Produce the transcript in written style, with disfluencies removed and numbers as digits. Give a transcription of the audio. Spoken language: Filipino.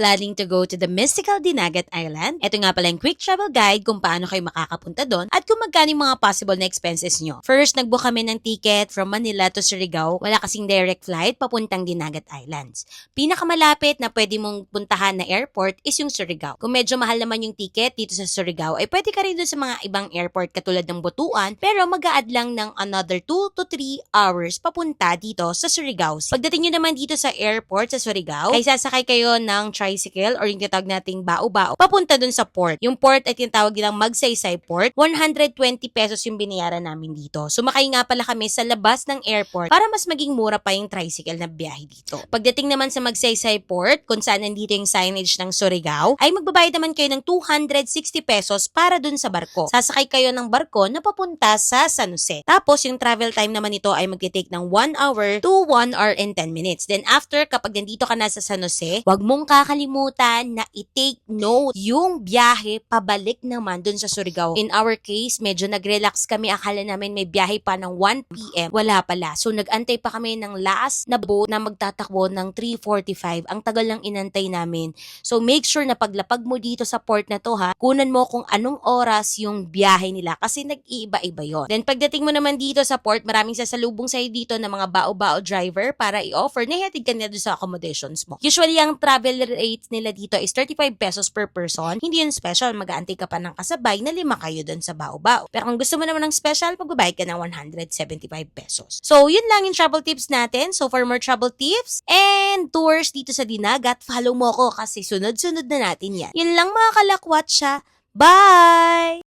Planning to go to the mystical Dinagat Island? Ito nga pala yung quick travel guide kung paano kayo makakapunta doon at kung magkano yung mga possible na expenses nyo. First, nagbook kami ng ticket from Manila to Surigao. Wala kasing direct flight papuntang Dinagat Islands. Pinakamalapit na pwede mong puntahan na airport is yung Surigao. Kung medyo mahal naman yung ticket dito sa Surigao, ay pwede ka rin doon sa mga ibang airport katulad ng Butuan, pero mag-a-add lang ng another 2 to 3 hours papunta dito sa Surigao. Pagdating nyo naman dito sa airport sa Surigao, ay sasakay kayo ng tricycle or yung tinatawag nating bao-bao papunta dun sa port. Yung port ay tinatawag nilang Magsaysay Port. 120 pesos yung binayaran namin dito. Sumakay nga pala kami sa labas ng airport para mas maging mura pa yung tricycle na biyahe dito. Pagdating naman sa Magsaysay Port, kung saan nandito yung signage ng Surigao, ay magbabayad naman kayo ng 260 pesos para dun sa barko. Sasakay kayo ng barko na papunta sa San Jose. Tapos yung travel time naman nito ay magti-take ng 1 hour to 1 hour and 10 minutes. Then after, kapag nandito ka na sa San Jose, wag mong kakalimutan na i-take note yung biyahe pabalik naman dun sa Surigao. In our case, medyo nag-relax kami. Akala namin may biyahe pa ng 1 p.m. Wala pala. So nag-antay pa kami ng last na boat na magtatakbo ng 3:45. Ang tagal lang inantay namin. So make sure na paglapag mo dito sa port na to ha, kunan mo kung anong oras yung biyahe nila kasi nag-iiba-iba yon. Then pagdating mo naman dito sa port, maraming sasalubong sa'yo dito na mga bao-bao driver para i-offer na ihatid ka nila doon sa accommodations mo. Usually, ang travel rates nila dito is 35 pesos per person. Hindi yun special. Mag-aantay ka pa ng kasabay na 5 kayo doon sa bao-bao. Pero kung gusto mo naman ng special, pagbabayad ka ng 175 pesos. So, yun lang yung travel tips natin. So, for more travel tips and tours dito sa Dinagat, follow mo ko kasi sunod-sunod na natin yan. Yun lang mga kalakwat siya. Bye!